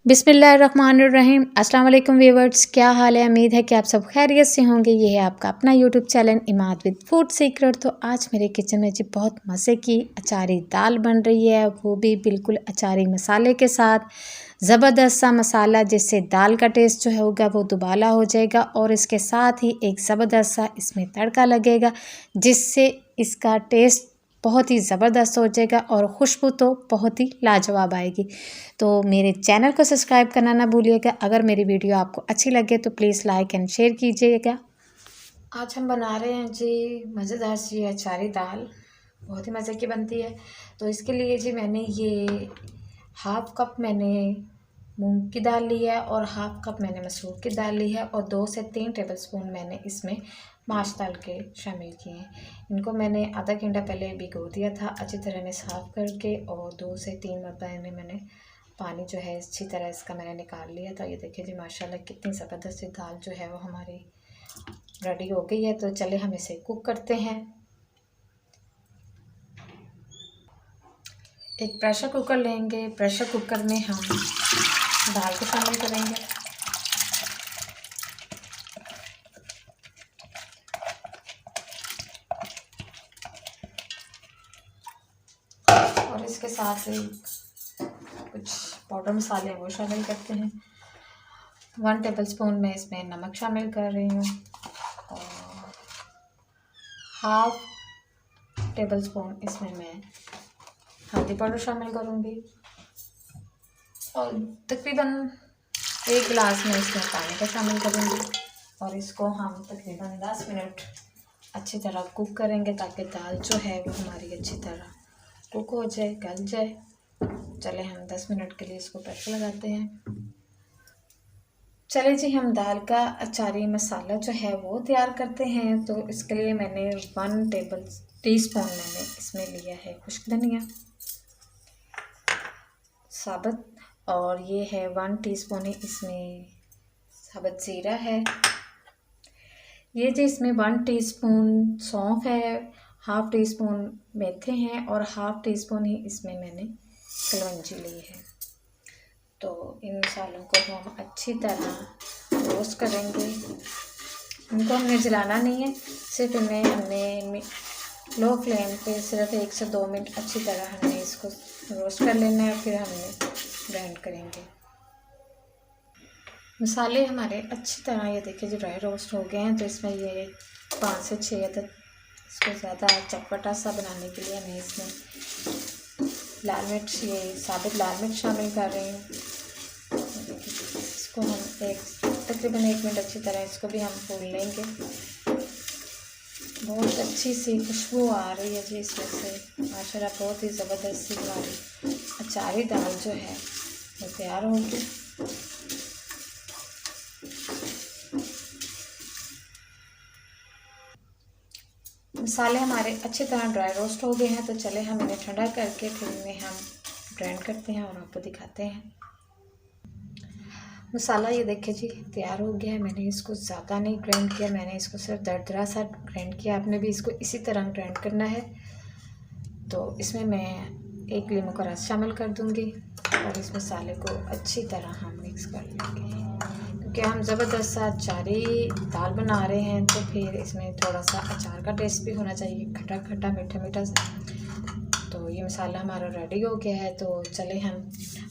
बिस्मिल्लाहिर्रहमानिर्रहीम। अस्सलाम वालेकुम व्यूअर्स, क्या हाल है। उम्मीद है कि आप सब खैरियत से होंगे। ये है आपका अपना YouTube channel Imad with food secret. तो आज मेरे किचन में जी बहुत मज़े की अचारी दाल बन रही है, वो भी बिल्कुल अचारी मसाले के साथ। ज़बरदस्त सा मसाला जिससे दाल का टेस्ट जो होगा वो दुबाला हो जाएगा, और इसके साथ ही एक ज़बरदस्त सा इसमें तड़का लगेगा जिससे इसका टेस्ट बहुत ही ज़बरदस्त हो जाएगा और खुशबू तो बहुत ही लाजवाब आएगी। तो मेरे चैनल को सब्सक्राइब करना ना भूलिएगा। अगर मेरी वीडियो आपको अच्छी लगे तो प्लीज़ लाइक एंड शेयर कीजिएगा। आज हम बना रहे हैं जी मज़ेदार सी अचारी दाल, बहुत ही मज़े की बनती है। तो इसके लिए जी मैंने ये हाफ़ कप मैंने मूंग की दाल ली है और हाफ़ कप मैंने मसूर की दाल ली है, और 2 से 3 टेबलस्पून मैंने इसमें माश दाल के शामिल किए हैं। इनको मैंने आधा घंटा पहले भिगो दिया था अच्छी तरह ने साफ़ करके, और 2 से 3 मरतबा मैंने पानी जो है अच्छी तरह इसका मैंने निकाल लिया था। ये देखिए जी माशाल्लाह कितनी ज़बरदस्त सी दाल जो है वो हमारी रेडी हो गई है। तो चले हम इसे कुक करते हैं। एक प्रेशर कुकर लेंगे, प्रेशर कुकर में हम दाल को शामिल करेंगे। और इसके साथ ही कुछ पाउडर मसाले वो शामिल करते हैं। 1 टेबलस्पून मैं इसमें नमक शामिल कर रही हूँ, और हाफ़ टेबलस्पून इसमें मैं हल्दी पाउडर शामिल करूँगी, और तकरीबन 1 गिलास में इसमें पानी का शामिल करूँगी। और इसको हम तकरीबन 10 मिनट अच्छी तरह कुक करेंगे ताकि दाल जो है वो हमारी अच्छी तरह कुक हो जाए, गल जाए। चले हम 10 मिनट के लिए इसको प्रेशर लगाते हैं। चले जी हम दाल का अचारी मसाला जो है वो तैयार करते हैं। तो इसके लिए मैंने 1 टीस्पून मैंने इसमें लिया है खुश्क धनिया साबुत, और ये है 1 टीस्पून ही इसमें साबुत ज़ीरा है। ये जी इसमें 1 टीस्पून सौंफ है, हाफ़ टीस्पून मेथी हैं, और हाफ़ टीस्पून ही इसमें मैंने कलौंजी ली है। तो इन मसालों को हम अच्छी तरह रोस्ट करेंगे। इनको हमने जलाना नहीं है, सिर्फ इन्हें हमने लो फ्लेम पे सिर्फ 1 से 2 मिनट अच्छी तरह हमने इसको रोस्ट कर लेना है, फिर हमने ग्राइंड करेंगे। मसाले हमारे अच्छी तरह ये देखिए जो ड्राई रोस्ट हो गए हैं। तो इसमें ये 5 से 6 अदद इसको ज़्यादा चटपटा सा बनाने के लिए मैं इसमें लाल मिर्च, ये साबुत लाल मिर्च शामिल कर रही हूँ। इसको हम तकरीबन 1 मिनट अच्छी तरह इसको भी हम भून लेंगे। बहुत अच्छी सी खुशबू आ रही है जी इसमें से माशाल्लाह। बहुत ही ज़बरदस्त सी हमारी अचारी दाल जो है वो तैयार होगी। मसाले हमारे अच्छी तरह ड्राई रोस्ट हो गए हैं। तो चले हम इन्हें ठंडा करके फिर इन्हें हम ग्राइंड करते हैं और आपको दिखाते हैं। मसाला ये देखिए जी तैयार हो गया है। मैंने इसको ज़्यादा नहीं ग्राइंड किया, मैंने इसको सिर्फ दरदरा सा ग्राइंड किया। आपने भी इसको इसी तरह ग्राइंड करना है। तो इसमें मैं 1 लीमू का रस शामिल कर दूँगी, और इस मसाले को अच्छी तरह हम मिक्स कर लेंगे। क्योंकि हम ज़बरदस्त सा अचारी दाल बना रहे हैं, तो फिर इसमें थोड़ा सा अचार का टेस्ट भी होना चाहिए, खट्टा खट्टा मीठा मीठा सा। तो ये मसाला हमारा रेडी हो गया है। तो चले हम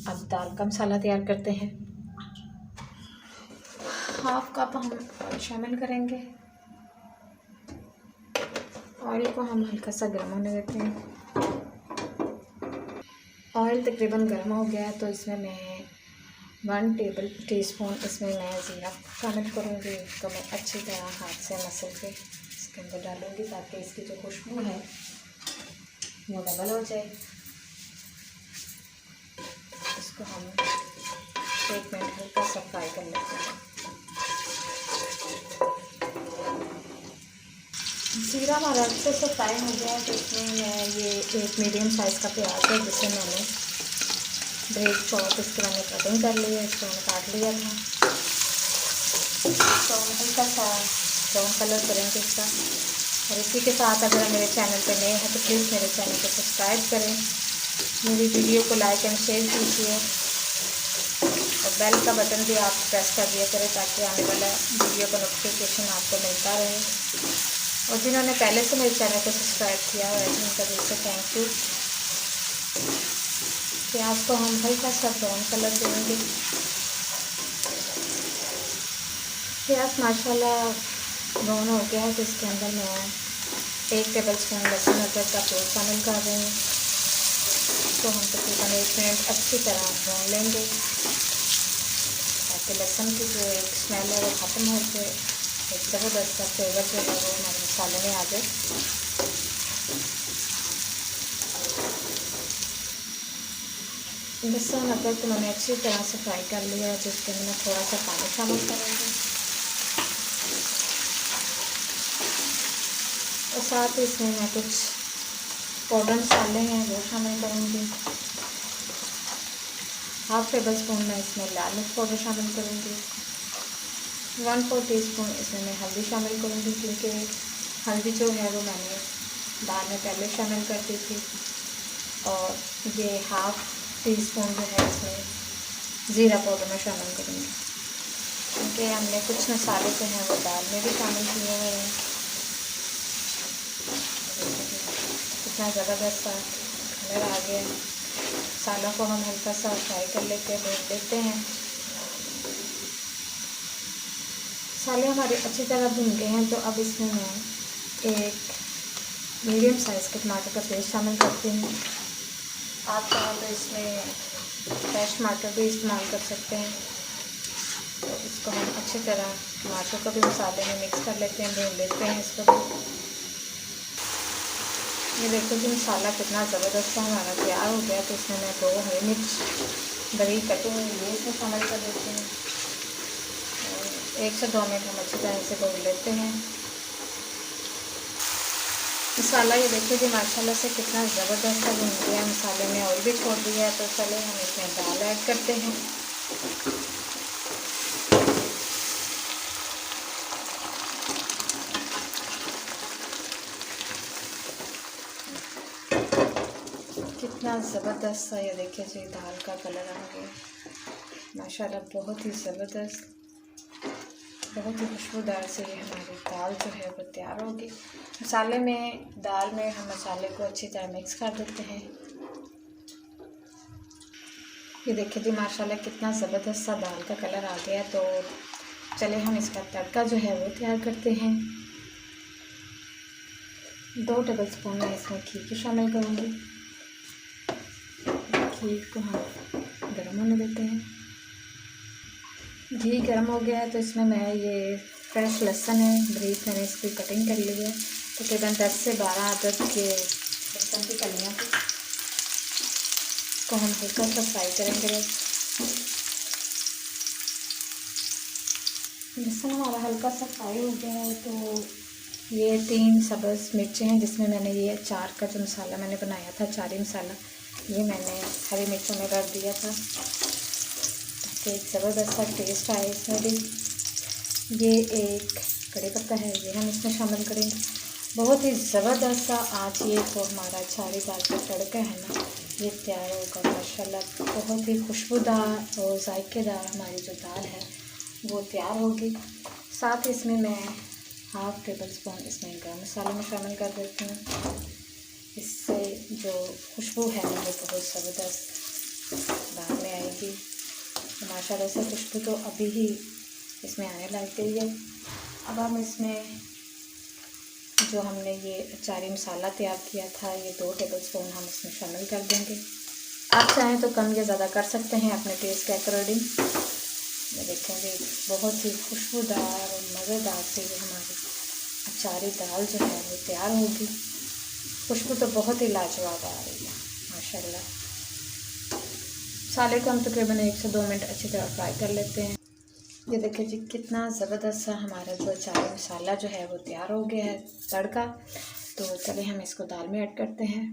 अब दाल का मसाला तैयार करते हैं। हाफ़ कप हम ऑयल शामिल करेंगे। ऑयल को हम हल्का सा गर्म होने देते हैं। ऑयल तकरीबन गर्म हो गया है। तो इसमें मैं 1 टीस्पून इसमें मैं ज़ीरा शामिल करूँगी। इसको मैं अच्छी तरह हाथ से मसल के इसके अंदर डालूँगी ताकि इसकी जो खुशबू है वो डबल हो जाए। इसको हम 1 मिनट हल्का सा फ्राई कर लेते हैं। ज़ीरा हमारा अच्छे से फ्राई हो गया है। तो इसमें मैं ये 1 मीडियम साइज़ का प्याज है जिसे मैंने ब्रेड चॉप इसके मैंने कटिंग कर ली है, इसको मैंने काट लिया था। तो हल्का सा ब्राउन कलर करेंगे इसका। और इसी के साथ अगर आप मेरे चैनल पर नए हैं तो प्लीज़ मेरे चैनल को सब्सक्राइब करें, मेरी वीडियो को लाइक एंड शेयर कीजिए, और बेल का बटन भी आप प्रेस कर दिया करें ताकि आने वाला वीडियो का नोटिफिकेशन आपको मिलता रहे। और जिन्होंने पहले से मेरे चैनल को सब्सक्राइब किया हुआ है उनका दिल से थैंक यू। प्याज को हम हल्का सा ब्राउन कलर देंगे। प्याज माशाल्लाह ब्राउन हो गया है तो इसके अंदर मैं 1 टेबलस्पून लहसुन अदरक का पेस्ट शामिल कर रही हूँ। तो हम तकरीबन 1 मिनट अच्छी तरह भून लेंगे ताकि लहसुन की जो एक स्मेल है वो ख़त्म हो जाए, एक ज़बरदस्त सा फ्लेवर जो है वो हमारे मसाले में आ जाए। लहसुन अदरक को मैंने अच्छी तरह से फ्राई कर लिया है, जिसके अंदर मैं थोड़ा सा पानी शामिल करूँगी और साथ ही इसमें मैं कुछ पाउडर मसाले हैं वो शामिल करूँगी। 1/2 टेबलस्पून मैं इसमें लाल मिर्च पाउडर शामिल करूँगी। 1/4 टीस्पून इसमें मैं हल्दी शामिल करूँगी, क्योंकि हल्दी जो है वो मैंने दाल में पहले शामिल कर दी थी। और ये 1/2 टीस्पून जो है इसमें ज़ीरा पाउडर में शामिल करूँगी, क्योंकि हमने कुछ मसाले जो हैं वो दाल में भी शामिल किए हुए हैं। कितना ज़बरदस्त सा कलर आ गया है। मसालों को हम हल्का सा फ्राई कर लेते हैं, भून लेते हैं। मसाले हमारे अच्छी तरह भून गए हैं तो अब इसमें मैं एक मीडियम साइज़ के टमाटर का पेस्ट शामिल करती हूँ। आप चाहें तो इसमें फ्रेश टमाटर भी इस्तेमाल कर सकते हैं। तो इसको हम अच्छी तरह टमाटर को भी मसाले में मिक्स कर लेते हैं, भून लेते हैं इसको भी। ये देखो कि मसाला कितना ज़बरदस्त सा हमारा तैयार हो गया। तो इसमें मैं 2 हरी मिर्च बारीक कटी हुई ये इसमें शामिल कर देती हूँ। 1 से 2 मिनट हम अच्छी तरह से भून लेते हैं मसाला। ये देखिए कि माशाल्लाह से कितना ज़बरदस्त सा भून गया। मसाले में ऑयल भी छोड़ दिया है। तो चले हम इसमें दाल ऐड करते हैं। कितना ज़बरदस्त सा ये देखिए जी दाल का कलर आ गया माशाल्लाह, बहुत ही ज़बरदस्त, बहुत ही खुशबूदार से ये हमारी दाल जो है वो तैयार होगी। मसाले में दाल में हम मसाले को अच्छी तरह मिक्स कर देते हैं। ये देखिए जी माशाल्लाह कितना ज़बरदस्त सा दाल का कलर आ गया। तो चले हम इसका तड़का जो है वो तैयार करते हैं। 2 टेबलस्पून मैं इसमें घी की शामिल करूँगी। घी को हम गर्म होने देते हैं। घी गर्म हो गया है तो इसमें मैं ये फ्रेश लहसुन है बारीक मैंने इसकी कटिंग कर ली है। तकरीबन 10 से 12 अदद के लहसुन की कलियाँ को हम हल्का सा फ्राई करेंगे। लहसुन हमारा हल्का सा फ्राई हो गया है। तो ये 3 सब्ज़ मिर्चें हैं जिसमें मैंने ये अचार का जो मसाला मैंने बनाया था, अचारी मसाला, ये मैंने हरी मिर्चों में कर दिया था ताकि एक ज़बरदस्त सा टेस्ट आए इसमें भी। ये एक कड़ी पत्ता है, ये हम इसमें शामिल करेंगे। बहुत ही ज़बरदस्त सा आज ये तो हमारा अचारी दाल का तड़का है ना, ये तैयार होगा माशाल्लाह। बहुत ही खुशबूदार और जायकेदार हमारी जो दाल है वो तैयार होगी। साथ ही इसमें मैं 1/2 टेबलस्पून इसमें गरम मसाले में शामिल कर देती हूँ। इससे जो खुशबू है वो बहुत ज़बरदस्त दाल में आएगी। तो माशाल्लाह से खुशबू तो अभी ही इसमें आने लग गई है। अब हम इसमें जो हमने ये अचारी मसाला तैयार किया था ये 2 टेबलस्पून हम इसमें शामिल कर देंगे। आप चाहें तो कम या ज़्यादा कर सकते हैं अपने टेस्ट के अकॉर्डिंग। ये देखेंगे बहुत ही खुशबूदार और मज़ेदार से ये हमारी अचारी दाल जो है वो तैयार होगी। खुशबू तो बहुत ही लाजवाब आ रही है माशाल्लाह। मसाले को हम तकरीबन 1 से 2 मिनट अच्छी तरह फ्राई कर लेते हैं। ये देखिए जी कितना ज़बरदस्त सा हमारा जो अचारी मसाला जो है वो तैयार हो गया है तड़का। तो चलिए हम इसको दाल में ऐड करते हैं।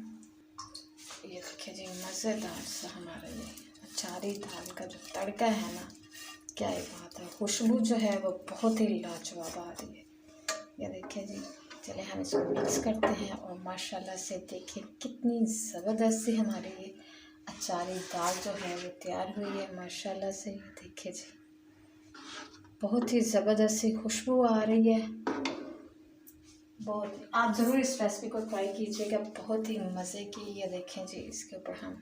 ये देखिए जी मज़ेदार सा हमारा ये अचारी दाल का जो तड़का है ना, क्या ही बात है। खुशबू जो है वो बहुत ही लाजवाब आ रही है। ये देखिए जी, चलिए हम इसको मिक्स करते हैं और माशाल्लाह से देखिए कितनी ज़बरदस्त सी हमारी ये अचारी दाल जो है वो तैयार हुई है माशाल्लाह से। देखिए जी, बहुत ही ज़बरदस्त सी खुशबू आ रही है। बहुत, आप ज़रूर इस रेसिपी को ट्राई कीजिएगा, बहुत ही मज़े की। ये देखें जी, इसके ऊपर हम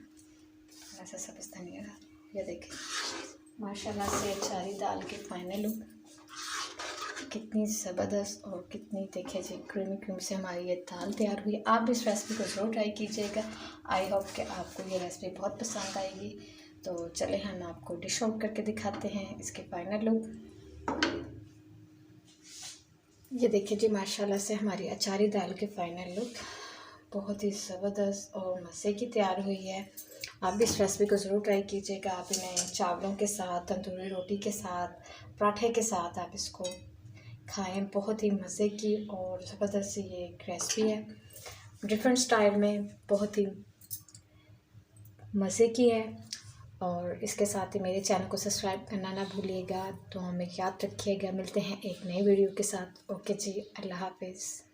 ऐसा सब्ज़ धनिया, ये देखें माशाल्लाह से अचारी दाल के फाइनल लुक कितनी ज़बरदस्त और कितनी, देखिए जी, क्रीमी क्रीमी से हमारी ये दाल तैयार हुई। आप भी इस रेसिपी को ज़रूर ट्राई कीजिएगा। आई होप कि आपको ये रेसिपी बहुत पसंद आएगी। तो चले हम आपको डिश आउट करके दिखाते हैं इसके फाइनल लुक। ये देखिए जी, माशाल्लाह से हमारी अचारी दाल के फाइनल लुक बहुत ही ज़बरदस्त और मज़े की तैयार हुई है। आप भी इस रेसिपी को ज़रूर ट्राई कीजिएगा। आप इन्हें चावलों के साथ, तंदूरी रोटी के साथ, पराठे के साथ आप इसको खाएं। बहुत ही मज़े की और ज़बरदस्त सी ये एक रेसिपी है, डिफरेंट स्टाइल में, बहुत ही मज़े की है। और इसके साथ ही मेरे चैनल को सब्सक्राइब करना ना भूलिएगा। तो हमें याद रखिएगा। मिलते हैं एक नई वीडियो के साथ। ओके जी, अल्लाह हाफिज़।